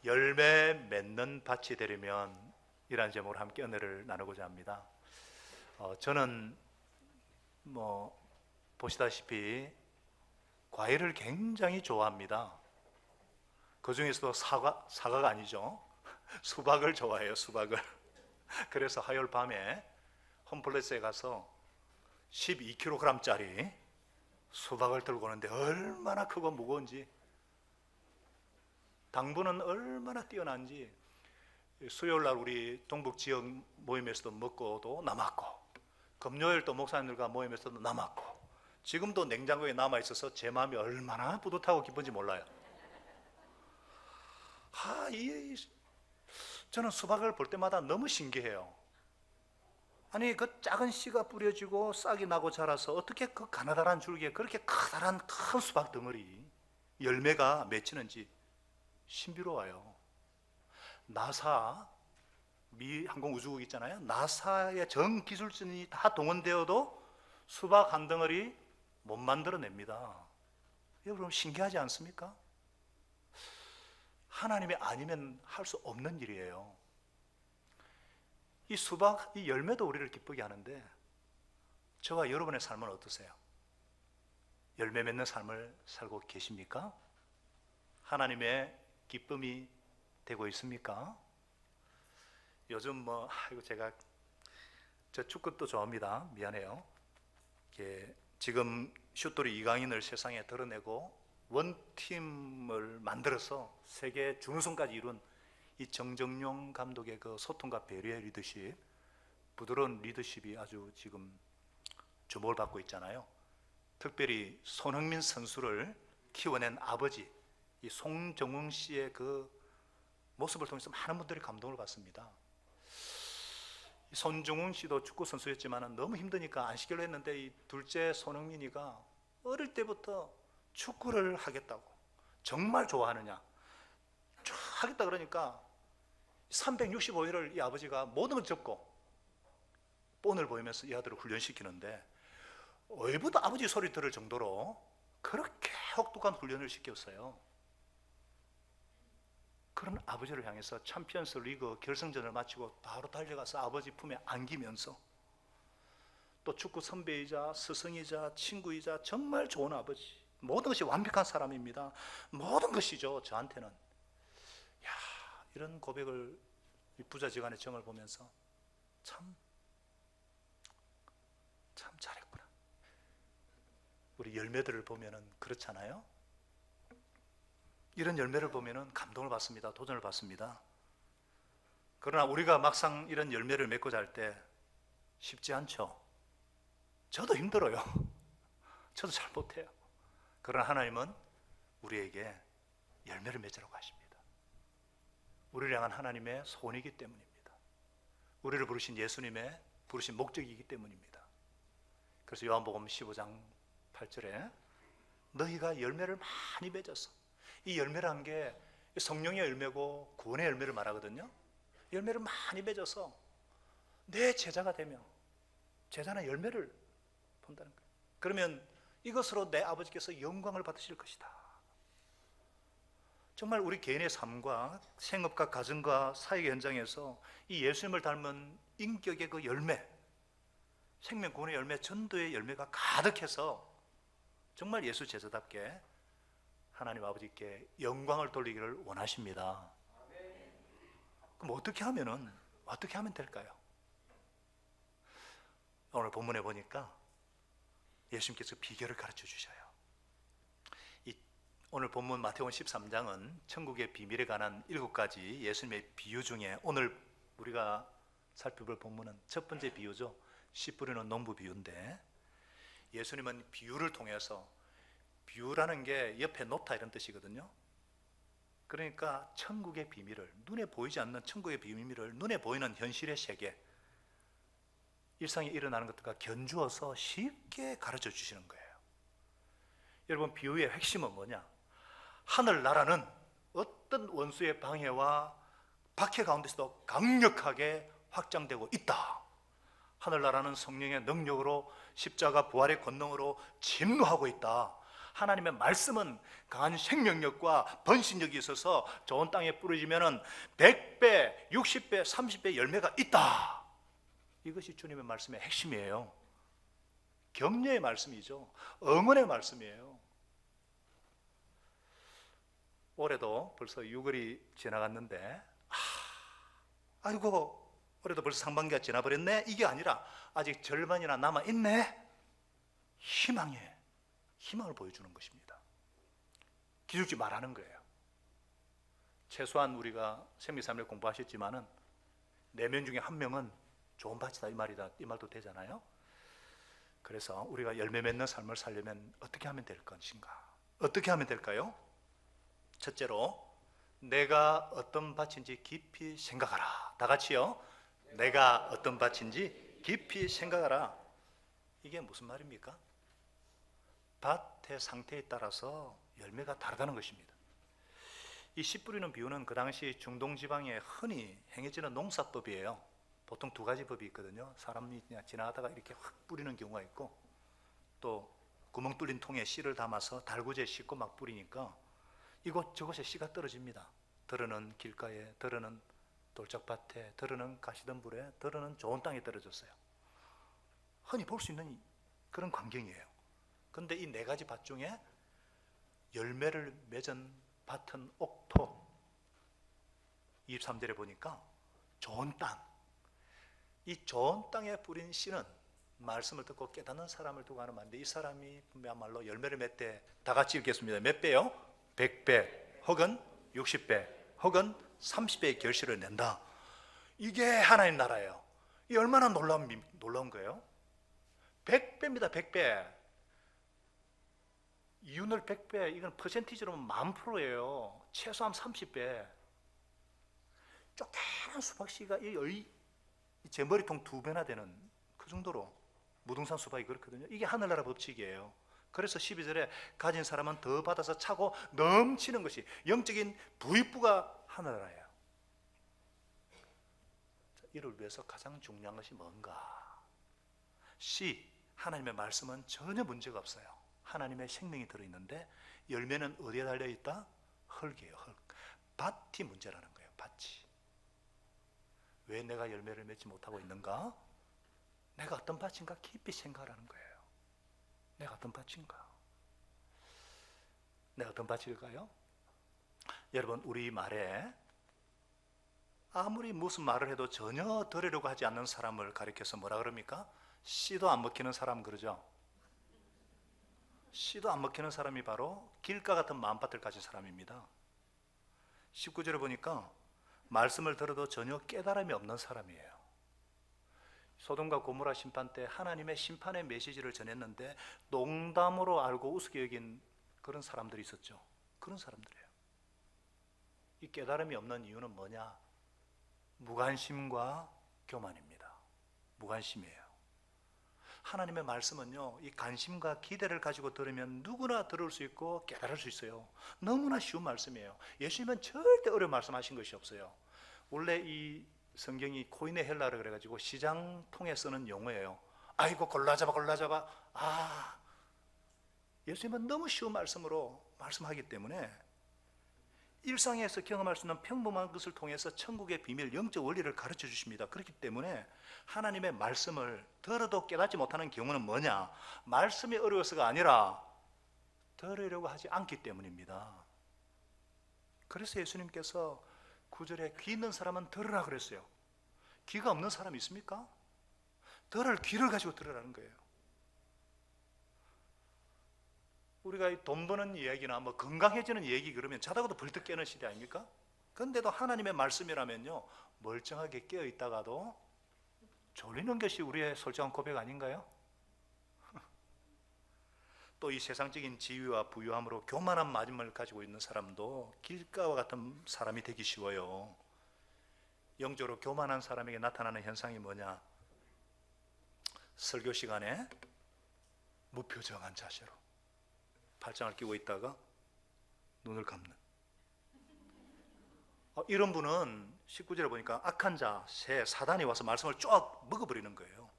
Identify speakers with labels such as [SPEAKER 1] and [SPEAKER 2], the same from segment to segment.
[SPEAKER 1] 열매 맺는 밭이 되려면 이라는 제목으로 함께 은혜를 나누고자 합니다. 저는 보시다시피 과일을 굉장히 좋아합니다. 그 중에서도 사과가 아니죠. 수박을 좋아해요, 수박을. 그래서 화요일 밤에 홈플러스에 가서 12kg짜리 수박을 들고 오는데 얼마나 크고 무거운지, 당분은 얼마나 뛰어난지, 수요일날 우리 동북 지역 모임에서도 먹고도 남았고, 금요일 또 목사님들과 모임에서도 남았고, 지금도 냉장고에 남아있어서 제 마음이 얼마나 뿌듯하고 기쁜지 몰라요. 저는 수박을 볼 때마다 너무 신기해요. 아니, 그 작은 씨가 뿌려지고 싹이 나고 자라서 어떻게 그 가나다란 줄기에 그렇게 커다란 큰 수박 덩어리 열매가 맺히는지 신비로워요. 나사, 미 항공우주국 있잖아요. 나사의 전 기술진이 다 동원되어도 수박 한 덩어리 못 만들어냅니다. 여러분, 신기하지 않습니까? 하나님이 아니면 할 수 없는 일이에요. 이 수박, 이 열매도 우리를 기쁘게 하는데, 저와 여러분의 삶은 어떠세요? 열매 맺는 삶을 살고 계십니까? 하나님의 기쁨이 되고 있습니까? 요즘 제가 축구도 좋아합니다. 미안해요. 지금 슛돌이 이강인을 세상에 드러내고 원팀을 만들어서 세계 준우승까지 이룬 이 정정용 감독의 그 소통과 배려의 리더십, 부드러운 리더십이 아주 지금 주목을 받고 있잖아요. 특별히 손흥민 선수를 키워낸 아버지, 이 송정웅 씨의 그 모습을 통해서 많은 분들이 감동을 받습니다. 손정웅 씨도 축구 선수였지만 너무 힘드니까 안 시키려 했는데, 이 둘째 손흥민이가 어릴 때부터 축구를 하겠다고, 정말 좋아하느냐, 하겠다 그러니까 365일을 이 아버지가 모든 걸 접고 본을 보이면서 이 아들을 훈련시키는데, 어이부터 아버지 소리 들을 정도로 그렇게 혹독한 훈련을 시켰어요. 그런 아버지를 향해서 챔피언스 리그 결승전을 마치고 바로 달려가서 아버지 품에 안기면서, 또 축구 선배이자 스승이자 친구이자 정말 좋은 아버지, 모든 것이 완벽한 사람입니다. 모든 것이죠, 저한테는. 이런 고백을 부자지간의 정을 보면서 참 잘했구나. 우리 열매들을 보면은 그렇잖아요. 이런 열매를 보면은 감동을 받습니다. 도전을 받습니다. 그러나 우리가 막상 이런 열매를 맺고자 할 때 쉽지 않죠. 저도 힘들어요. 저도 잘 못해요. 그러나 하나님은 우리에게 열매를 맺으라고 하십니다. 우리를 향한 하나님의 소원이기 때문입니다. 우리를 부르신 예수님의 부르신 목적이기 때문입니다. 그래서 요한복음 15장 8절에 너희가 열매를 많이 맺어서, 이 열매란 게 성령의 열매고 구원의 열매를 말하거든요. 열매를 많이 맺어서 내 제자가 되면, 제자는 열매를 본다는 거예요. 그러면 이것으로 내 아버지께서 영광을 받으실 것이다. 정말 우리 개인의 삶과 생업과 가정과 사회 현장에서 이 예수님을 닮은 인격의 그 열매, 생명 구원의 열매, 전도의 열매가 가득해서 정말 예수 제자답게 하나님 아버지께 영광을 돌리기를 원하십니다. 그럼 어떻게 하면 될까요? 오늘 본문에 보니까 예수님께서 비결을 가르쳐 주셔요. 오늘 본문 마태복음 13장은 천국의 비밀에 관한 7가지 예수님의 비유 중에 오늘 우리가 살펴볼 본문은 첫 번째 비유죠. 씨 뿌리는 농부 비유인데, 예수님은 비유를 통해서, 비유라는 게 옆에 놓다 이런 뜻이거든요. 그러니까 천국의 비밀을, 눈에 보이지 않는 천국의 비밀을 눈에 보이는 현실의 세계, 일상에 일어나는 것들과 견주어서 쉽게 가르쳐 주시는 거예요. 여러분, 비유의 핵심은 뭐냐? 하늘나라는 어떤 원수의 방해와 박해 가운데서도 강력하게 확장되고 있다. 하늘나라는 성령의 능력으로, 십자가 부활의 권능으로 침노하고 있다. 하나님의 말씀은 강한 생명력과 번식력이 있어서 좋은 땅에 뿌려지면 100배, 60배, 30배 열매가 있다. 이것이 주님의 말씀의 핵심이에요. 격려의 말씀이죠. 응원의 말씀이에요. 올해도 벌써 6월이 지나갔는데 아이고 올해도 벌써 상반기가 지나버렸네. 이게 아니라 아직 절반이나 남아있네. 희망을 보여주는 것입니다. 기죽지 말라는 거예요. 최소한 우리가 생命 공부하셨지만은 4명 중에 1명은 좋은 밭이다 이 말도 되잖아요. 그래서 우리가 열매 맺는 삶을 살려면 어떻게 하면 될 것인가? 어떻게 하면 될까요? 첫째로 내가 어떤 밭인지 깊이 생각하라. 다 같이요. 내가 어떤 밭인지 깊이 생각하라. 이게 무슨 말입니까? 밭의 상태에 따라서 열매가 다르다는 것입니다. 이 씨 뿌리는 비유는 그 당시 중동 지방에 흔히 행해지는 농사법이에요. 보통 2가지 법이 있거든요. 사람이 그냥 지나가다가 이렇게 확 뿌리는 경우가 있고, 또 구멍 뚫린 통에 씨를 담아서 달구지에 싣고 막 뿌리니까 이곳저곳에 씨가 떨어집니다. 더러는 길가에, 더러는 돌짝밭에, 더러는 가시덤불에, 더러는 좋은 땅에 떨어졌어요. 흔히 볼 수 있는 그런 광경이에요. 그런데 이 4가지 밭 중에 열매를 맺은 밭은 옥토. 23절에 보니까 좋은 땅. 이 좋은 땅에 뿌린 씨는 말씀을 듣고 깨닫는 사람을 두고 하는 말인데, 이 사람이 분명말로 열매를 맺되, 다 같이 읽겠습니다. 몇 배요? 100배 혹은 60배 혹은 30배의 결실을 낸다. 이게 하나님 나라예요. 이 얼마나 놀라운 거예요? 100배입니다. 100배. 이윤을 100배, 이건 퍼센티지로 10,000%예요. 최소한 30배. 쪼개난 수박씨가 제 머리통 2배나 되는 그 정도로 무등산 수박이 그렇거든요. 이게 하늘나라 법칙이에요. 그래서 12절에 가진 사람은 더 받아서 차고 넘치는 것이 영적인 부익부가 하늘나라예요. 이를 위해서 가장 중요한 것이 뭔가? 씨, 하나님의 말씀은 전혀 문제가 없어요. 하나님의 생명이 들어있는데 열매는 어디에 달려있다? 흙이에요. 흙. 밭이 문제라는 거예요. 밭이. 왜 내가 열매를 맺지 못하고 있는가? 내가 어떤 밭인가 깊이 생각하라는 거예요. 내가 어떤 밭인가? 내가 어떤 밭일까요? 여러분, 우리 말에 아무리 무슨 말을 해도 전혀 들으려고 하지 않는 사람을 가리켜서 뭐라 그럽니까? 씨도 안 먹히는 사람 그러죠? 씨도 안 먹히는 사람이 바로 길가 같은 마음밭을 가진 사람입니다. 19절에 보니까 말씀을 들어도 전혀 깨달음이 없는 사람이에요. 소돔과 고모라 심판 때 하나님의 심판의 메시지를 전했는데 농담으로 알고 우습게 여긴 그런 사람들이 있었죠. 그런 사람들이에요. 이 깨달음이 없는 이유는 뭐냐? 무관심과 교만입니다. 무관심이에요. 하나님의 말씀은요, 이 관심과 기대를 가지고 들으면 누구나 들을 수 있고 깨달을 수 있어요. 너무나 쉬운 말씀이에요. 예수님은 절대 어려운 말씀하신 것이 없어요. 원래 이 성경이 코이네 헬라를 그래가지고 시장통에 쓰는 용어예요. 아이고 골라잡아. 예수님은 너무 쉬운 말씀으로 말씀하기 때문에 일상에서 경험할 수 있는 평범한 것을 통해서 천국의 비밀, 영적 원리를 가르쳐 주십니다. 그렇기 때문에 하나님의 말씀을 들어도 깨닫지 못하는 경우는 뭐냐? 말씀이 어려워서가 아니라 들으려고 하지 않기 때문입니다. 그래서 예수님께서 9절에 귀 있는 사람은 들으라 그랬어요. 귀가 없는 사람이 있습니까? 들을 귀를 가지고 들으라는 거예요. 우리가 돈 버는 이야기나 뭐 건강해지는 얘기 그러면 자다가도 벌떡 깨는 시대 아닙니까? 그런데도 하나님의 말씀이라면요, 멀쩡하게 깨어 있다가도 졸리는 것이 우리의 솔직한 고백 아닌가요? 또 이 세상적인 지위와 부유함으로 교만한 마음을 가지고 있는 사람도 길가와 같은 사람이 되기 쉬워요. 영적으로 교만한 사람에게 나타나는 현상이 뭐냐? 설교 시간에 무표정한 자세로 팔짱을 끼고 있다가 눈을 감는, 이런 분은 19절에 보니까 악한 자, 새, 사단이 와서 말씀을 쫙 먹어버리는 거예요.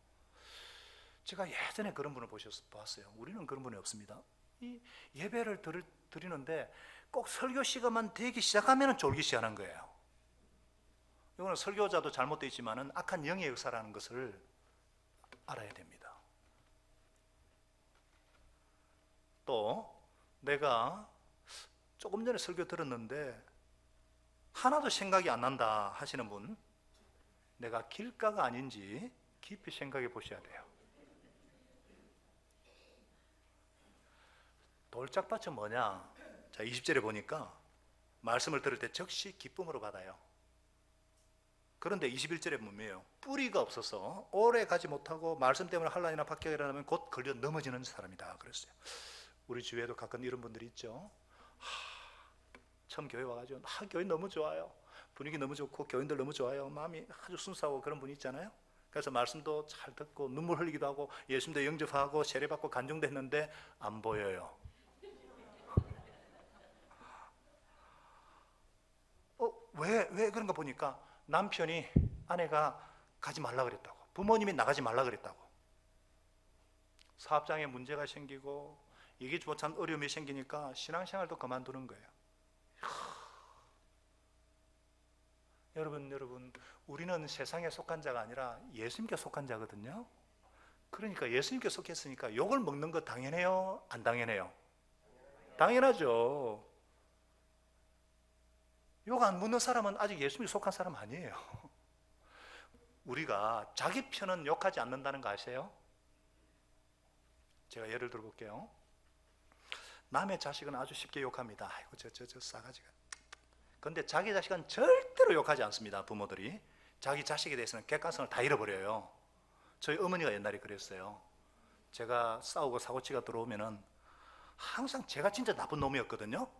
[SPEAKER 1] 제가 예전에 그런 분을 봤어요. 우리는 그런 분이 없습니다. 이 예배를 드리는데 꼭 설교 시간만 되기 시작하면 졸기 시작하는 거예요. 이거는 설교자도 잘못되어 있지만은 악한 영의 역사라는 것을 알아야 됩니다. 또 내가 조금 전에 설교 들었는데 하나도 생각이 안 난다 하시는 분, 내가 길가가 아닌지 깊이 생각해 보셔야 돼요. 돌짝밭은 뭐냐? 자, 20절에 보니까 말씀을 들을 때 즉시 기쁨으로 받아요. 그런데 21절에 보면요, 뿌리가 없어서 오래 가지 못하고 말씀 때문에 환난이나 박해가 일어나면 곧 걸려 넘어지는 사람이다 그랬어요. 우리 주위에도 가끔 이런 분들이 있죠. 처음 교회 와가지고 교회 너무 좋아요, 분위기 너무 좋고 교인들 너무 좋아요, 마음이 아주 순수하고 그런 분이 있잖아요. 그래서 말씀도 잘 듣고 눈물 흘리기도 하고 예수님도 영접하고 세례받고 간증도 했는데 안 보여요. 왜 그런가 보니까 남편이, 아내가 가지 말라 그랬다고, 부모님이 나가지 말라 그랬다고, 사업장에 문제가 생기고 이게 참 어려움이 생기니까 신앙생활도 그만두는 거예요. 여러분, 우리는 세상에 속한 자가 아니라 예수님께 속한 자거든요. 그러니까 예수님께 속했으니까 욕을 먹는 거 당연해요? 안 당연해요? 당연하죠. 욕 안 묻는 사람은 아직 예수님에 속한 사람 아니에요. 우리가 자기 편은 욕하지 않는다는 거 아세요? 제가 예를 들어 볼게요. 남의 자식은 아주 쉽게 욕합니다. 아이고 저 싸가지가. 근데 자기 자식은 절대로 욕하지 않습니다. 부모들이 자기 자식에 대해서는 객관성을 다 잃어버려요. 저희 어머니가 옛날에 그랬어요. 제가 싸우고 사고치가 들어오면은 항상 제가 진짜 나쁜 놈이었거든요.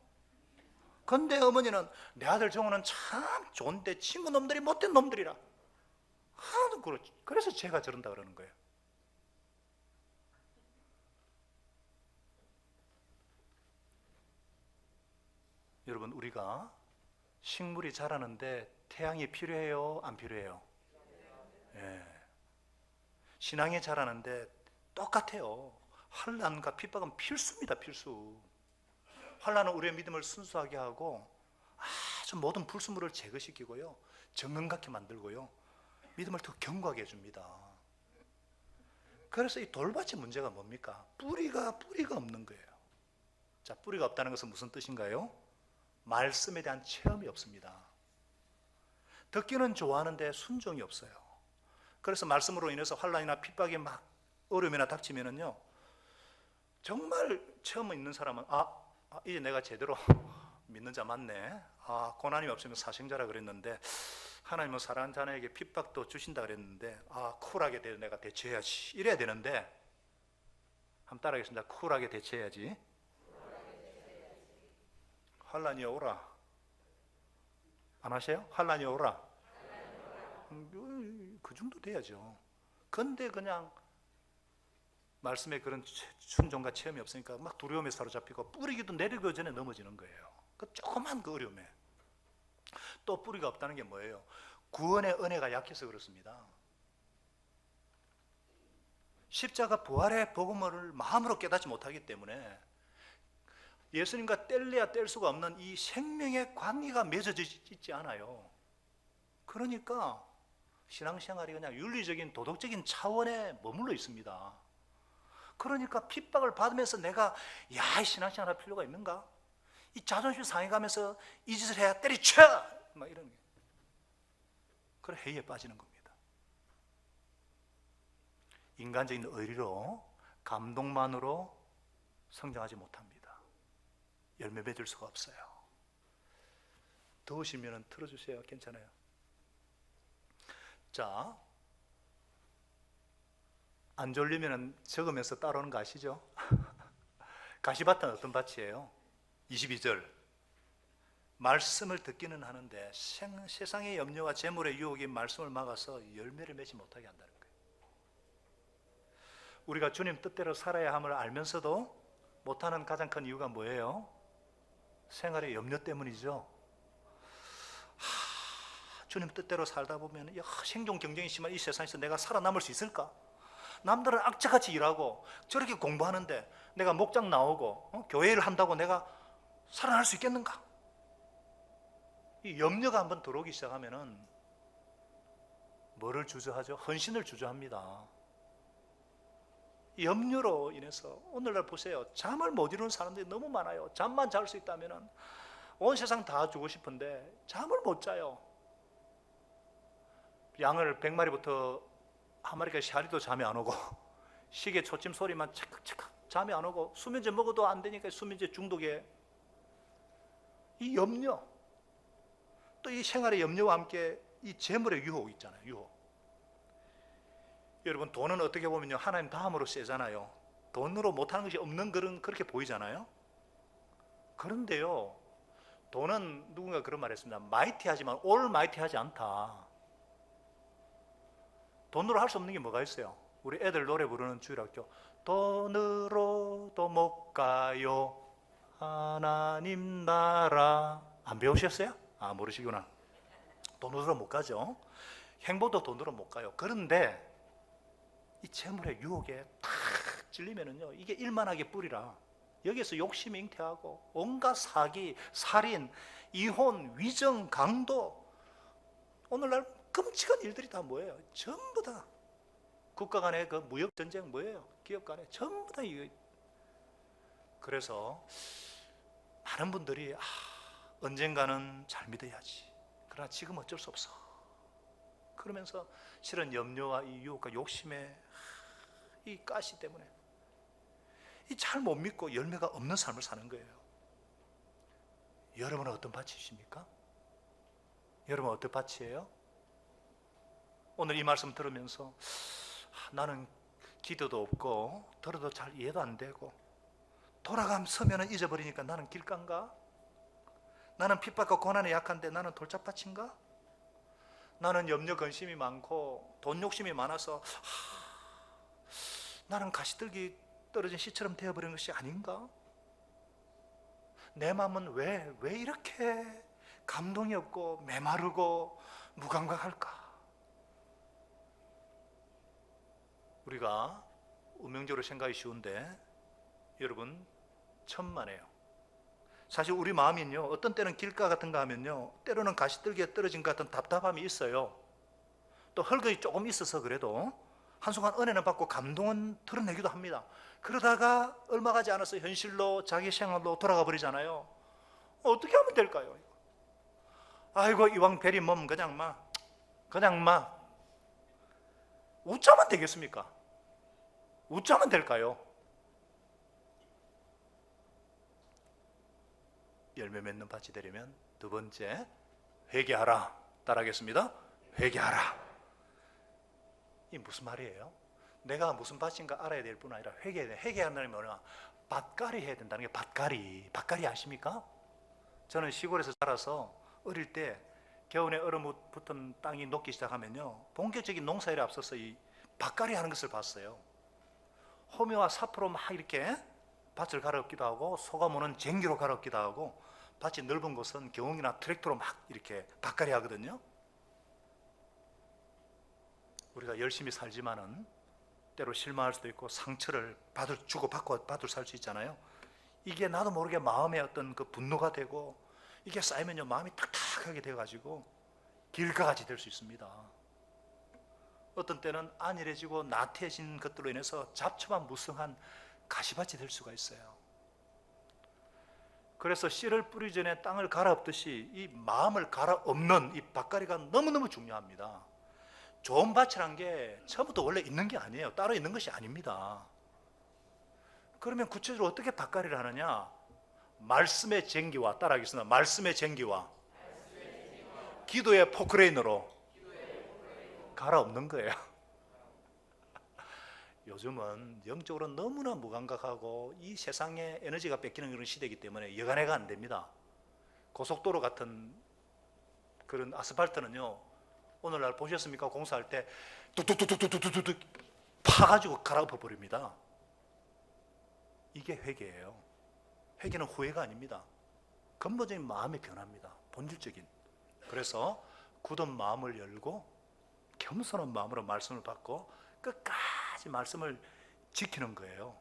[SPEAKER 1] 근데 어머니는 내 아들 정우는 참 좋은데 친구 놈들이 못된 놈들이라 하도 그렇지. 그래서 제가 저런다 그러는 거예요. 여러분, 우리가 식물이 자라는데 태양이 필요해요? 안 필요해요? 예. 신앙이 자라는데 똑같아요. 환난과 핍박은 필수입니다. 필수. 환난은 우리의 믿음을 순수하게 하고 아주 모든 불순물을 제거시키고요, 정금 같게 만들고요, 믿음을 더 견고하게 해줍니다. 그래서 이 돌밭의 문제가 뭡니까? 뿌리가 없는 거예요. 자, 뿌리가 없다는 것은 무슨 뜻인가요? 말씀에 대한 체험이 없습니다. 듣기는 좋아하는데 순종이 없어요. 그래서 말씀으로 인해서 환난이나 핍박이 막 어려움이나 닥치면은요, 정말 체험 있는 사람은 이제 내가 제대로 믿는 자 맞네. 고난이 없으면 사생자라 그랬는데 하나님은 사랑하는 자녀에게 핍박도 주신다 그랬는데 쿨하게 내가 대처해야지, 이래야 되는데, 한번 따라하겠습니다. 쿨하게 대처해야지. 환난이 오라. 안 하세요? 환난이 오라. 그 정도 돼야죠. 근데 그냥 말씀에 그런 순종과 체험이 없으니까 막 두려움에 사로잡히고 뿌리기도 내리기 전에 넘어지는 거예요. 그 조그만 그 어려움에. 또 뿌리가 없다는 게 뭐예요? 구원의 은혜가 약해서 그렇습니다. 십자가 부활의 복음을 마음으로 깨닫지 못하기 때문에 예수님과 뗄래야 뗄 수가 없는 이 생명의 관계가 맺어져 있지 않아요. 그러니까 신앙생활이 그냥 윤리적인 도덕적인 차원에 머물러 있습니다. 그러니까 핍박을 받으면서 내가 이 신앙생활 할 필요가 있는가? 이 자존심 상해가면서 이 짓을 해야 때리쳐! 막 이런 게. 그래 해이에 빠지는 겁니다. 인간적인 의리로, 감동만으로 성장하지 못합니다. 열매 맺을 수가 없어요. 더우시면 틀어주세요. 괜찮아요. 자, 안 졸리면 적으면서 따라오는 거 아시죠? 가시밭은 어떤 밭이에요? 22절. 말씀을 듣기는 하는데 세상의 염려와 재물의 유혹이 말씀을 막아서 열매를 맺지 못하게 한다는 거예요. 우리가 주님 뜻대로 살아야 함을 알면서도 못하는 가장 큰 이유가 뭐예요? 생활의 염려 때문이죠. 주님 뜻대로 살다 보면 생존 경쟁이 심한 이 세상에서 내가 살아남을 수 있을까? 남들은 악착같이 일하고 저렇게 공부하는데 내가 목장 나오고 교회를 한다고 내가 살아날 수 있겠는가? 이 염려가 한번 들어오기 시작하면은 뭐를 주저하죠? 헌신을 주저합니다. 염려로 인해서 오늘날 보세요. 잠을 못 이루는 사람들이 너무 많아요. 잠만 잘 수 있다면 온 세상 다 주고 싶은데 잠을 못 자요. 양을 100마리부터 한 마리까지 샤리도 잠이 안 오고 시계 초침 소리만 착각착각 잠이 안 오고 수면제 먹어도 안 되니까 수면제 중독에 이 염려, 또 이 생활의 염려와 함께 이 재물의 유혹 있잖아요. 유혹. 여러분, 돈은 어떻게 보면요, 하나님 다음으로 세잖아요. 돈으로 못하는 것이 없는 그렇게 보이잖아요. 그런데요, 돈은 누군가 그런 말 했습니다. 마이티하지만 올마이티하지 않다. 돈으로 할 수 없는 게 뭐가 있어요? 우리 애들 노래 부르는 주일학교, 돈으로도 못 가요 하나님 나라. 안 배우셨어요? 아, 모르시구나. 돈으로 못 가죠. 행복도 돈으로 못 가요. 그런데 이 재물의 유혹에 탁 찔리면은요, 이게 일만하게 뿌리라. 여기에서 욕심이 잉태하고 온갖 사기, 살인, 이혼, 위정, 강도, 오늘날 끔찍한 일들이 다 뭐예요? 전부 다 국가 간의 그 무역 전쟁 뭐예요? 기업 간에 전부 다 이거. 그래서 많은 분들이 언젠가는 잘 믿어야지. 그러나 지금 어쩔 수 없어. 그러면서 실은 염려와 이 유혹과 욕심의 이 가시 때문에 이 잘 못 믿고 열매가 없는 삶을 사는 거예요. 여러분은 어떤 밭이십니까? 여러분 어떤 밭이에요? 오늘 이 말씀 들으면서 나는 기도도 없고 들어도 잘 이해도 안 되고 돌아가면 서면은 잊어버리니까 나는 길가인가? 나는 핍박과 고난에 약한데 나는 돌짝밭인가? 나는 염려 근심이 많고 돈 욕심이 많아서 나는 가시떨기 떨어진 씨처럼 되어버린 것이 아닌가? 내 마음은 왜 이렇게 감동이 없고 메마르고 무감각할까? 우리가 운명적으로 생각이 쉬운데 여러분 천만에요. 사실 우리 마음은요, 어떤 때는 길가 같은가 하면요, 때로는 가시떨기에 떨어진 것 같은 답답함이 있어요. 또 헐거이 조금 있어서 그래도 한순간 은혜는 받고 감동은 드러내기도 합니다. 그러다가 얼마 가지 않아서 현실로 자기 생활로 돌아가 버리잖아요. 어떻게 하면 될까요? 아이고, 이왕 베리 몸 그냥 막 웃자면 되겠습니까? 웃자면 될까요? 열매 맺는 밭이 되려면 두 번째, 회개하라. 따라하겠습니다. 회개하라. 이 무슨 말이에요? 내가 무슨 밭인가 알아야 될 뿐 아니라 회개한다는 뭐냐? 밭갈이 해야 된다는 게 밭갈이 아십니까? 저는 시골에서 자라서 어릴 때 겨울에 얼음 붙은 땅이 녹기 시작하면요, 본격적인 농사일에 앞서서 이 밭갈이 하는 것을 봤어요. 호미와 사포로 막 이렇게 밭을 갈아엎기도 하고 소가모는 쟁기로 갈아엎기도 하고 밭이 넓은 곳은 경운이나 트랙터로 막 이렇게 밭갈이 하거든요. 우리가 열심히 살지만은 때로 실망할 수도 있고 상처를 주고 받을 살 수 있잖아요. 이게 나도 모르게 마음에 어떤 그 분노가 되고 이게 쌓이면요, 마음이 탁탁하게 돼가지고 길가같이 될 수 있습니다. 어떤 때는 안일해지고 나태해진 것들로 인해서 잡초만 무성한 가시밭이 될 수가 있어요. 그래서 씨를 뿌리기 전에 땅을 갈아엎듯이 이 마음을 갈아엎는 이 밭갈이가 너무너무 중요합니다. 좋은 밭이란 게 처음부터 원래 있는 게 아니에요. 따로 있는 것이 아닙니다. 그러면 구체적으로 어떻게 밭갈이를 하느냐? 말씀의 쟁기와, 따라하겠습니다. 말씀의 쟁기와 기도의 포크레인으로 갈아엎는 거예요. 요즘은 영적으로 너무나 무감각하고 이 세상에 에너지가 뺏기는 그런 시대이기 때문에 여간해가 안 됩니다. 고속도로 같은 그런 아스팔트는요, 오늘날 보셨습니까? 공사할 때 뚝뚝뚝뚝뚝뚝뚝 파가지고 갈아엎어 버립니다. 이게 회개예요. 회개는 후회가 아닙니다. 근본적인 마음의 변화입니다. 본질적인. 그래서 굳은 마음을 열고 겸손한 마음으로 말씀을 받고 끝까지 끝까지 말씀을 지키는 거예요.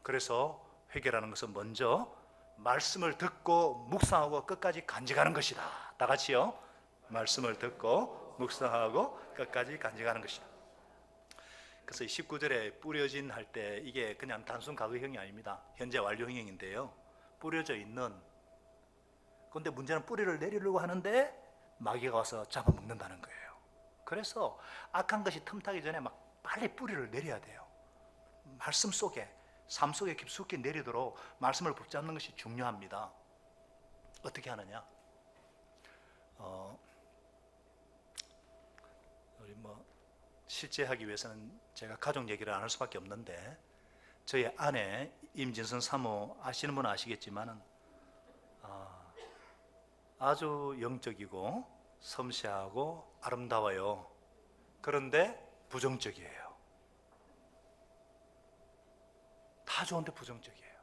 [SPEAKER 1] 그래서 회개라는 것은 먼저 말씀을 듣고 묵상하고 끝까지 간직하는 것이다. 다 같이요. 말씀을 듣고 묵상하고 끝까지 간직하는 것이다. 그래서 19절에 뿌려진 할 때 이게 그냥 단순 과거형이 아닙니다. 현재 완료형인데요. 뿌려져 있는, 그런데 문제는 뿌리를 내리려고 하는데 마귀가 와서 잡아먹는다는 거예요. 그래서 악한 것이 틈타기 전에 막 빨리 뿌리를 내려야 돼요. 말씀 속에, 삶 속에 깊숙이 내리도록 말씀을 붙잡는 것이 중요합니다. 어떻게 하느냐? 우리 실제 하기 위해서는 제가 가족 얘기를 안 할 수밖에 없는데, 저희 아내 임진선 사모 아시는 분은 아시겠지만은 아주 영적이고 섬세하고 아름다워요. 그런데 부정적이에요. 다 좋은데 부정적이에요.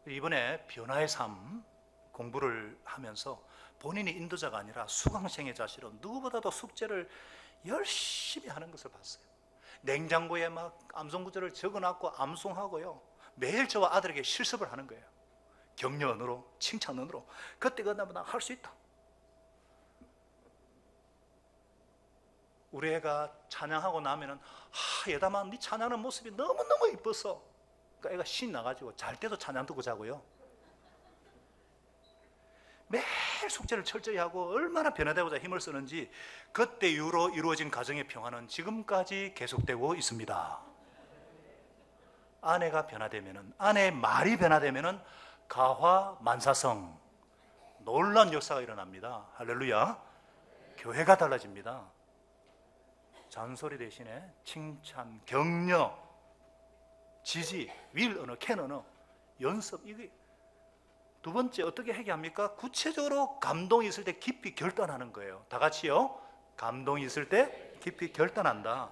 [SPEAKER 1] 이번에 변화의 삶 공부를 하면서 본인이 인도자가 아니라 수강생의 자식으로 누구보다도 숙제를 열심히 하는 것을 봤어요. 냉장고에 막 암송구절을 적어놨고 암송하고요. 매일 저와 아들에게 실습을 하는 거예요. 격려언어로, 칭찬언어로. 그때 그나마 할 수 있다. 우리 애가 찬양하고 나면은 예담아 네 찬양하는 모습이 너무너무 이뻤어. 그러니까 애가 신나가지고 잘 때도 찬양 듣고 자고요. 매일 숙제를 철저히 하고 얼마나 변화되고자 힘을 쓰는지, 그때 이후로 이루어진 가정의 평화는 지금까지 계속되고 있습니다. 아내가 변화되면은, 아내의 말이 변화되면은 가화 만사성, 놀라운 역사가 일어납니다. 할렐루야. 교회가 달라집니다. 잔소리 대신에 칭찬, 격려, 지지, 윌 언어, 캔 언어, 연습. 이게 두 번째 어떻게 해결합니까? 구체적으로 감동이 있을 때 깊이 결단하는 거예요. 다 같이요. 감동이 있을 때 깊이 결단한다.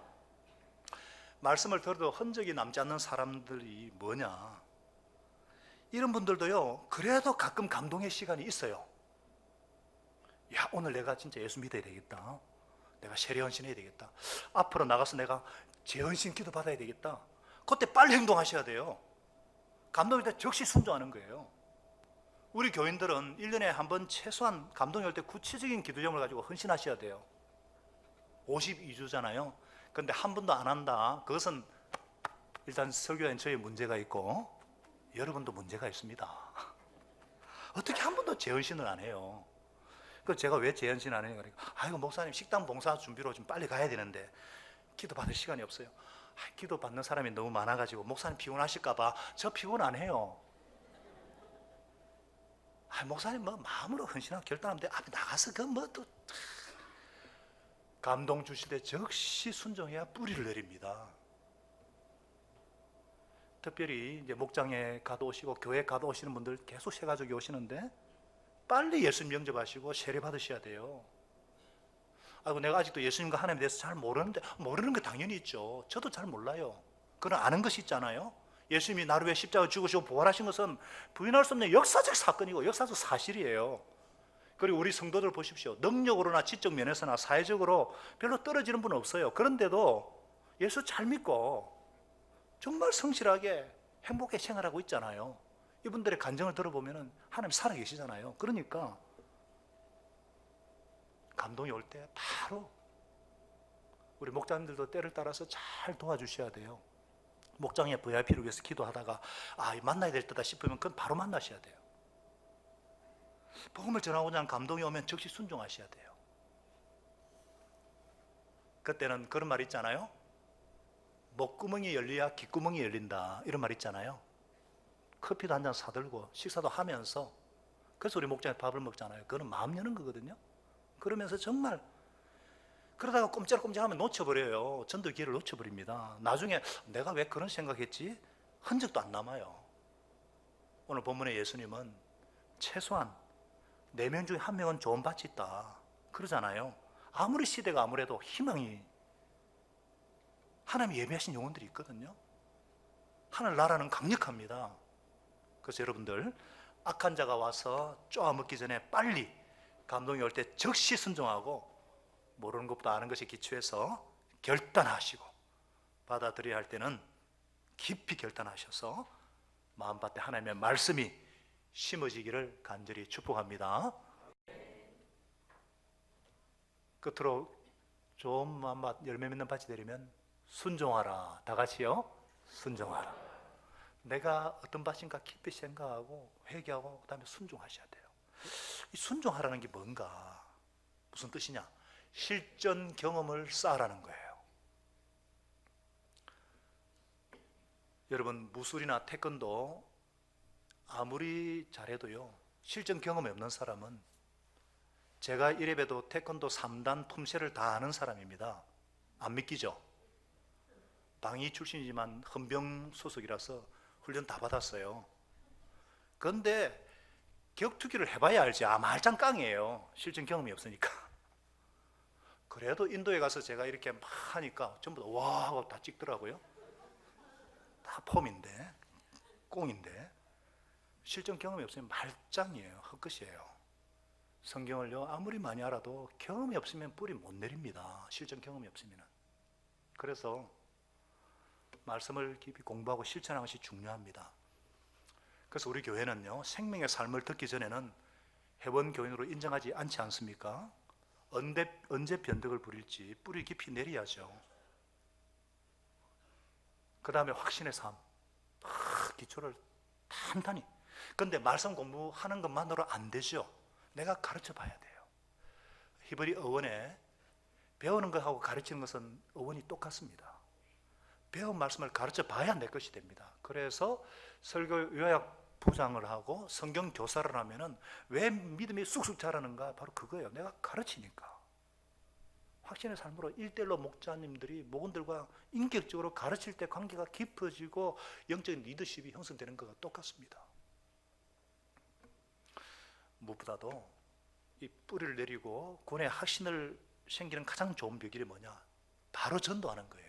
[SPEAKER 1] 말씀을 들어도 흔적이 남지 않는 사람들이 뭐냐? 이런 분들도요, 그래도 가끔 감동의 시간이 있어요. 야, 오늘 내가 진짜 예수 믿어야 되겠다. 내가 세례헌신해야 되겠다. 앞으로 나가서 내가 재헌신 기도 받아야 되겠다. 그때 빨리 행동하셔야 돼요. 감동일 때 즉시 순종하는 거예요. 우리 교인들은 1년에 한 번 최소한 감동이 올 때 구체적인 기도 제목을 가지고 헌신하셔야 돼요. 52주잖아요. 그런데 한 번도 안 한다. 그것은 일단 설교엔 저의 문제가 있고 여러분도 문제가 있습니다. 어떻게 한 번도 재헌신을 안 해요? 그 제가 왜 재헌신 안 해요? 그러니까 아이고 목사님 식당 봉사 준비로 좀 빨리 가야 되는데 기도 받을 시간이 없어요. 기도 받는 사람이 너무 많아가지고 목사님 피곤하실까봐 저 피곤 안 해요. 목사님 마음으로 헌신하고 결단하면 돼. 앞에 나가서 또 감동 주실 때 즉시 순종해야 뿌리를 내립니다. 특별히 이제 목장에 가도 오시고 교회 가도 오시는 분들 계속 새 가족이 오시는데 빨리 예수님 영접하시고 세례 받으셔야 돼요. 내가 아직도 예수님과 하나님에 대해서 잘 모르는데, 모르는 게 당연히 있죠. 저도 잘 몰라요. 그런 아는 것이 있잖아요. 예수님이 나를 위해 십자가 죽으시고 부활하신 것은 부인할 수 없는 역사적 사건이고 역사적 사실이에요. 그리고 우리 성도들 보십시오. 능력으로나 지적 면에서나 사회적으로 별로 떨어지는 분은 없어요. 그런데도 예수 잘 믿고 정말 성실하게 행복하게 생활하고 있잖아요. 이분들의 간증을 들어보면 하나님 살아계시잖아요. 그러니까 감동이 올 때 바로 우리 목자님들도 때를 따라서 잘 도와주셔야 돼요. 목장의 VIP를 위해서 기도하다가 만나야 될 때다 싶으면 그건 바로 만나셔야 돼요. 복음을 전하고자 하는 감동이 오면 즉시 순종하셔야 돼요. 그때는 그런 말 있잖아요. 목구멍이 열려야 귓구멍이 열린다, 이런 말 있잖아요. 커피도 한 잔 사들고 식사도 하면서, 그래서 우리 목장에 밥을 먹잖아요. 그거는 마음 여는 거거든요. 그러면서 정말 그러다가 꼼짝꼼짝하면 놓쳐버려요. 전도 기회를 놓쳐버립니다. 나중에 내가 왜 그런 생각했지? 흔적도 안 남아요. 오늘 본문의 예수님은 최소한 4명 중에 1명은 좋은 밭이 있다 그러잖아요. 아무리 시대가 아무래도 희망이, 하나님이 예비하신 영혼들이 있거든요. 하늘 나라는 강력합니다. 그래서 여러분들, 악한 자가 와서 쪼아먹기 전에 빨리 감동이 올 때 즉시 순종하고, 모르는 것보다 아는 것에 기초해서 결단하시고 받아들여야 할 때는 깊이 결단하셔서 마음밭에 하나님의 말씀이 심어지기를 간절히 축복합니다. 끝으로 좋은 마음밭 열매 맺는 밭이 되려면 순종하라. 다 같이요. 순종하라. 내가 어떤 밭인가 깊이 생각하고 회개하고 그다음에 순종하셔야 돼요. 이 순종하라는 게 뭔가, 무슨 뜻이냐? 실전 경험을 쌓으라는 거예요. 여러분, 무술이나 태권도 아무리 잘해도요, 실전 경험이 없는 사람은, 제가 이래봬도 태권도 3단 품새를 다 아는 사람입니다. 안 믿기죠? 방위 출신이지만 헌병 소속이라서 훈련 다 받았어요. 그런데 격투기를 해봐야 알지, 말짱 깡이에요. 실전 경험이 없으니까. 그래도 인도에 가서 제가 이렇게 막 하니까 전부 다 와 하고 다 찍더라고요. 다 폼인데, 꽁인데, 실전 경험이 없으면 말짱이에요. 헛것이에요. 성경을요, 아무리 많이 알아도 경험이 없으면 뿌리 못 내립니다. 실전 경험이 없으면. 그래서 말씀을 깊이 공부하고 실천하는 것이 중요합니다. 그래서 우리 교회는요, 생명의 삶을 듣기 전에는 회원 교인으로 인정하지 않지 않습니까? 언제 변덕을 부릴지 뿌리 깊이 내려야죠. 그 다음에 확신의 삶, 기초를 단단히. 그런데 말씀 공부하는 것만으로 안 되죠. 내가 가르쳐 봐야 돼요. 히브리 어원에 배우는 것하고 가르치는 것은 어원이 똑같습니다. 배운 말씀을 가르쳐 봐야 내 것이 됩니다. 그래서 설교 요약 부장을 하고 성경 교사를 하면은 왜 믿음이 쑥쑥 자라는가? 바로 그거예요. 내가 가르치니까. 확신의 삶으로 1:1로 목자님들이 목원들과 인격적으로 가르칠 때 관계가 깊어지고 영적인 리더십이 형성되는 것과 똑같습니다. 무엇보다도 이 뿌리를 내리고 군의 확신을 생기는 가장 좋은 비결이 뭐냐? 바로 전도하는 거예요.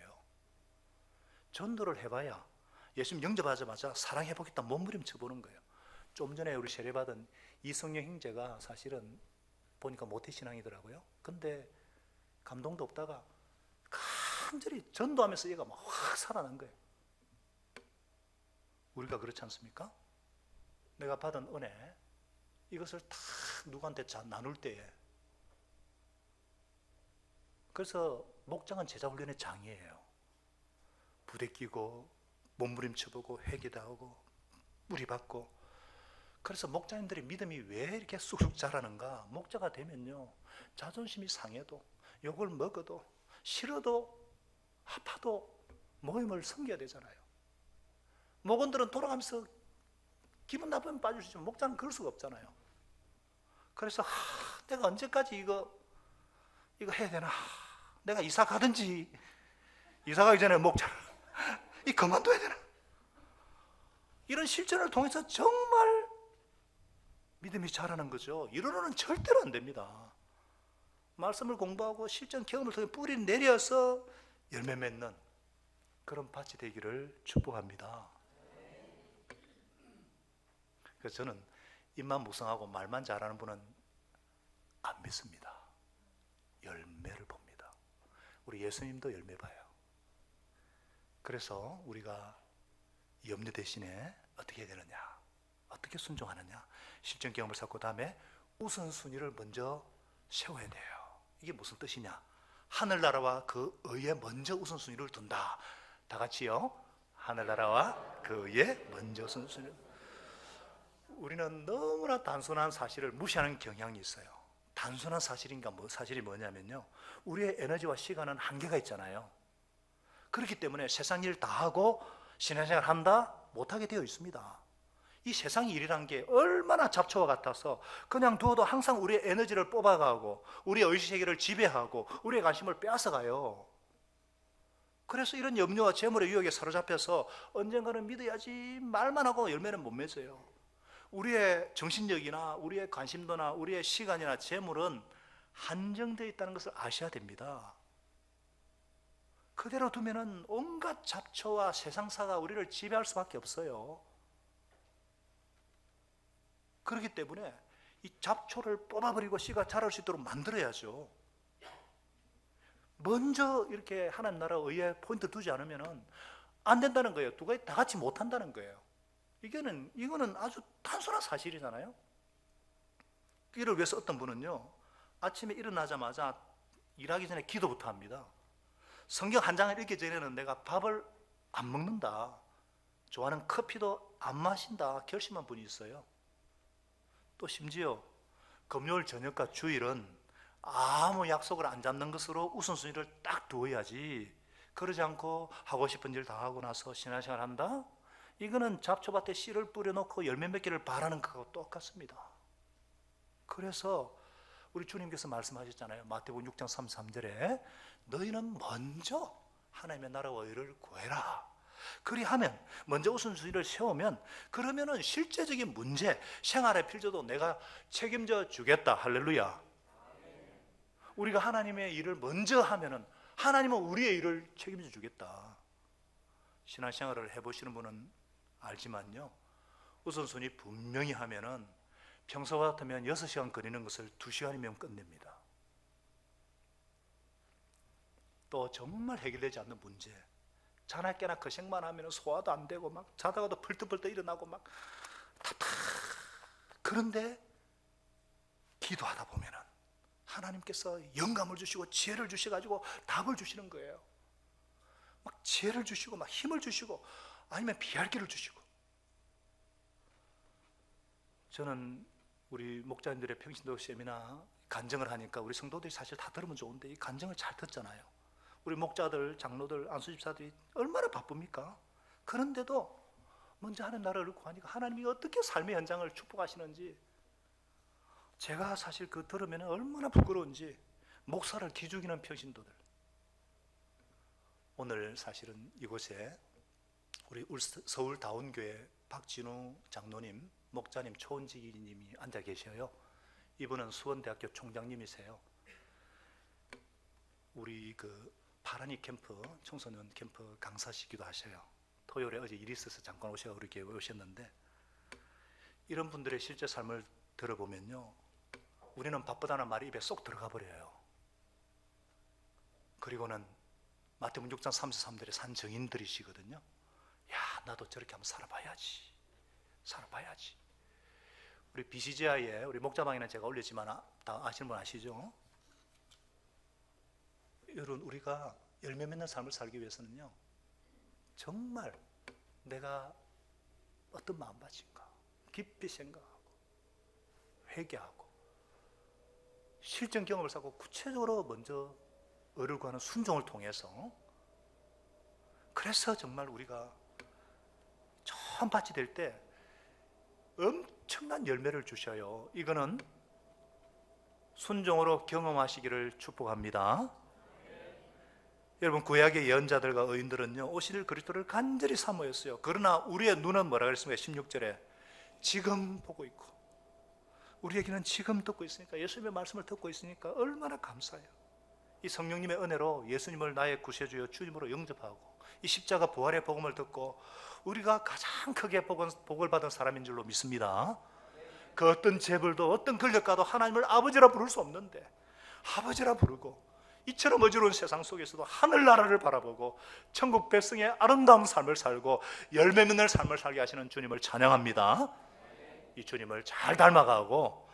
[SPEAKER 1] 전도를 해봐야, 예수님 영접하자마자 사랑해보겠다 몸부림쳐 보는 거예요. 좀 전에 우리 세례받은 이성영 형제가 사실은 보니까 모태신앙이더라고요. 근데 감동도 없다가 간절히 전도하면서 얘가 막 확 살아난 거예요. 우리가 그렇지 않습니까? 내가 받은 은혜, 이것을 다 누구한테 나눌 때에, 그래서 목장은 제자 훈련의 장이에요. 부대 끼고 몸부림쳐보고 회개도 하고 뿌리받고. 그래서 목자님들이 믿음이 왜 이렇게 쑥쑥 자라는가? 목자가 되면요, 자존심이 상해도, 욕을 먹어도, 싫어도, 아파도 모임을 섬겨야 되잖아요. 목원들은 돌아가면서 기분 나쁘면 빠질 수 있지만 목자는 그럴 수가 없잖아요. 그래서 내가 언제까지 이거 해야 되나? 내가 이사 가든지, 이사 가기 전에 목자를 이 그만둬야 되나? 이런 실천을 통해서 정말 믿음이 자라는 거죠. 이러로는 절대로 안 됩니다. 말씀을 공부하고 실전 경험을 통해 뿌리를 내려서 열매 맺는 그런 밭이 되기를 축복합니다. 그래서 저는 입만 무성하고 말만 잘하는 분은 안 믿습니다. 열매를 봅니다. 우리 예수님도 열매 봐요. 그래서 우리가 염려 대신에 어떻게 해야 되느냐, 어떻게 순종하느냐, 실전 경험을 쌓고 다음에 우선순위를 먼저 세워야 돼요. 이게 무슨 뜻이냐? 하늘나라와 그 의에 먼저 우선순위를 둔다. 다 같이요. 하늘나라와 그 의에 먼저 우선순위를. 우리는 너무나 단순한 사실을 무시하는 경향이 있어요. 단순한 사실인가, 사실이 뭐냐면요, 우리의 에너지와 시간은 한계가 있잖아요. 그렇기 때문에 세상 일 다 하고 신앙생활 한다? 못하게 되어 있습니다. 이 세상 일이란 게 얼마나 잡초와 같아서 그냥 두어도 항상 우리의 에너지를 뽑아가고 우리의 의식세계를 지배하고 우리의 관심을 빼앗아가요. 그래서 이런 염려와 재물의 유혹에 사로잡혀서 언젠가는 믿어야지 말만 하고 열매는 못 맺어요. 우리의 정신력이나 우리의 관심도나 우리의 시간이나 재물은 한정되어 있다는 것을 아셔야 됩니다. 그대로 두면은 온갖 잡초와 세상사가 우리를 지배할 수밖에 없어요. 그렇기 때문에 이 잡초를 뽑아버리고 씨가 자랄 수 있도록 만들어야죠. 먼저 이렇게 하나님 나라 의에 포인트 두지 않으면 안 된다는 거예요. 두 가지 다 같이 못 한다는 거예요. 이거는 아주 단순한 사실이잖아요. 이를 위해서 어떤 분은요, 아침에 일어나자마자 일하기 전에 기도부터 합니다. 성경 한 장을 읽기 전에는 내가 밥을 안 먹는다, 좋아하는 커피도 안 마신다 결심한 분이 있어요. 또 심지어 금요일 저녁과 주일은 아무 약속을 안 잡는 것으로 우선순위를 딱 두어야지, 그러지 않고 하고 싶은 일 다 하고 나서 신앙생활 한다? 이거는 잡초밭에 씨를 뿌려놓고 열매 맺기를 바라는 것하고 똑같습니다. 그래서 우리 주님께서 말씀하셨잖아요. 마태복음 6장 33절에 너희는 먼저 하나님의 나라와 의를 구해라. 그리하면 먼저 우선순위를 세우면, 그러면은 실제적인 문제, 생활의 필요도 내가 책임져 주겠다. 할렐루야. 우리가 하나님의 일을 먼저 하면은 하나님은 우리의 일을 책임져 주겠다. 신앙생활을 해보시는 분은 알지만요, 우선순위 분명히 하면은 평소 같으면 6시간 거리는 것을 2시간이면 끝냅니다. 또 정말 해결되지 않는 문제, 자나 깨나 그 생만 하면 소화도 안 되고 막 자다가도 벌떡벌떡 일어나고 막 답답. 그런데 기도하다 보면은 하나님께서 영감을 주시고 지혜를 주셔가지고 답을 주시는 거예요. 막 지혜를 주시고 막 힘을 주시고 아니면 피할 길을 주시고. 저는 우리 목자님들의 평신도 세미나 간증을 하니까 우리 성도들이 사실 다 들으면 좋은데 이 간증을 잘 듣잖아요. 우리 목자들, 장로들, 안수집사들이 얼마나 바쁩니까? 그런데도 먼저 하는 나라를 구하니까 하나님이 어떻게 삶의 현장을 축복하시는지, 제가 사실 그 들으면 얼마나 부끄러운지, 목사를 기죽이는 평신도들. 오늘 사실은 이곳에 우리 서울 다운교회 박진우 장로님, 목자님, 초원지기님이 앉아 계셔요. 이분은 수원대학교 총장님이세요. 우리 그 파라니 캠프, 청소년 캠프 강사시기도 하셔요. 토요일에 어제 일이 있어서 잠깐 오셔 우리 교회에 오셨는데, 이런 분들의 실제 삶을 들어보면요, 우리는 바쁘다는 말이 입에 쏙 들어가 버려요. 그리고는 마태복음 6장 33절에 산 증인들이시거든요. 야, 나도 저렇게 한번 살아봐야지. 우리 BCGI에 우리 목자방에는 제가 올렸지만 다 아시는 분 아시죠? 여러분, 우리가 열매 맺는 삶을 살기 위해서는요, 정말 내가 어떤 마음가짐인가 깊이 생각하고 회개하고 실전 경험을 쌓고 구체적으로 먼저 의를 구하는 순종을 통해서, 그래서 정말 우리가 처음 밭이 될 때 엄청난 열매를 주셔요. 이거는 순종으로 경험하시기를 축복합니다. 여러분, 구약의 예언자들과 의인들은요, 오실 그리스도를 간절히 사모했어요. 그러나 우리의 눈은 뭐라 그랬습니까? 16절에 지금 보고 있고, 우리에게는 지금 듣고 있으니까, 예수님의 말씀을 듣고 있으니까 얼마나 감사해요. 이 성령님의 은혜로 예수님을 나의 구세주여 주님으로 영접하고 이 십자가 부활의 복음을 듣고 우리가 가장 크게 복을 받은 사람인 줄로 믿습니다. 그 어떤 재벌도 어떤 권력가도 하나님을 아버지라 부를 수 없는데 아버지라 부르고, 이처럼 어지러운 세상 속에서도 하늘나라를 바라보고 천국 백성의 아름다운 삶을 살고 열매 맺는 삶을 살게 하시는 주님을 찬양합니다. 이 주님을 잘 닮아가고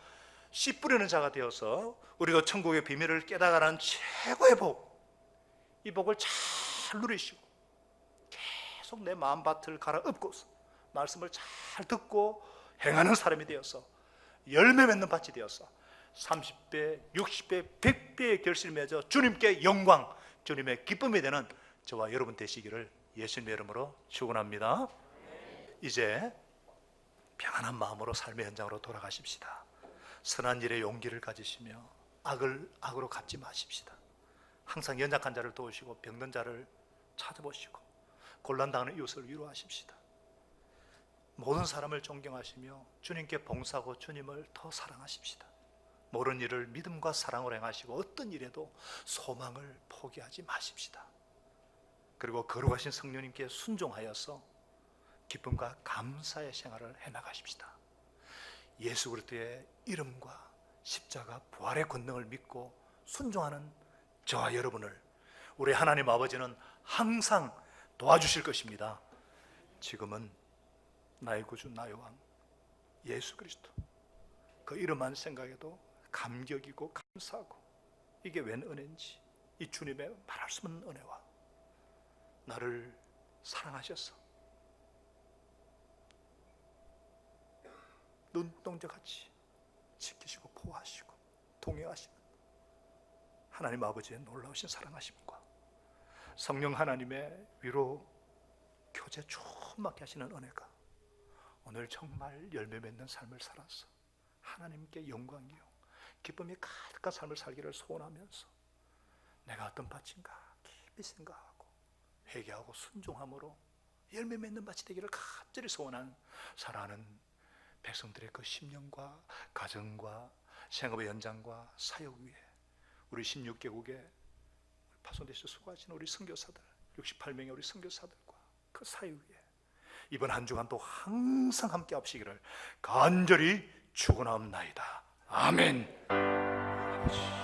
[SPEAKER 1] 씨 뿌리는 자가 되어서 우리도 천국의 비밀을 깨달아가는 최고의 복, 이 복을 잘 누리시고 계속 내 마음밭을 갈아엎고서 말씀을 잘 듣고 행하는 사람이 되어서 열매 맺는 밭이 되어서 30배, 60배, 100배의 결실을 맺어 주님께 영광, 주님의 기쁨이 되는 저와 여러분 되시기를 예수님의 이름으로 축원합니다. 이제 평안한 마음으로 삶의 현장으로 돌아가십시다. 선한 일에 용기를 가지시며 악을 악으로 갚지 마십시다. 항상 연약한 자를 도우시고 병든 자를 찾아보시고 곤란당하는 이웃을 위로하십시다. 모든 사람을 존경하시며 주님께 봉사하고 주님을 더 사랑하십시다. 모든 일을 믿음과 사랑으로 행하시고 어떤 일에도 소망을 포기하지 마십시다. 그리고 거룩하신 성령님께 순종하여서 기쁨과 감사의 생활을 해나가십시다. 예수 그리스도의 이름과 십자가 부활의 권능을 믿고 순종하는 저와 여러분을 우리 하나님 아버지는 항상 도와주실 것입니다. 지금은 나의 구주 나의 왕 예수 그리스도, 그 이름만 생각해도 감격이고 감사하고, 이게 웬 은혜인지, 이 주님의 말할 수 없는 은혜와 나를 사랑하셔서 눈동자같이 지키시고 보호하시고 동행하시는 하나님 아버지의 놀라우신 사랑하심과 성령 하나님의 위로 교제 충만케 하시는 은혜가 오늘 정말 열매 맺는 삶을 살아서 하나님께 영광이요 기쁨이 가득한 삶을 살기를 소원하면서 내가 어떤 밭인가 깊이 생각하고 회개하고 순종함으로 열매 맺는 밭이 되기를 간절히 소원한 사랑하는 백성들의 그 심령과 가정과 생업의 연장과 사역 위에 우리 16개국의 파송대에서 수고하시는 우리 선교사들 68명의 우리 선교사들과 그 사역 위에 이번 한 주간도 항상 함께 하시기를 간절히 축원하옵나이다. 아멘. 아버지.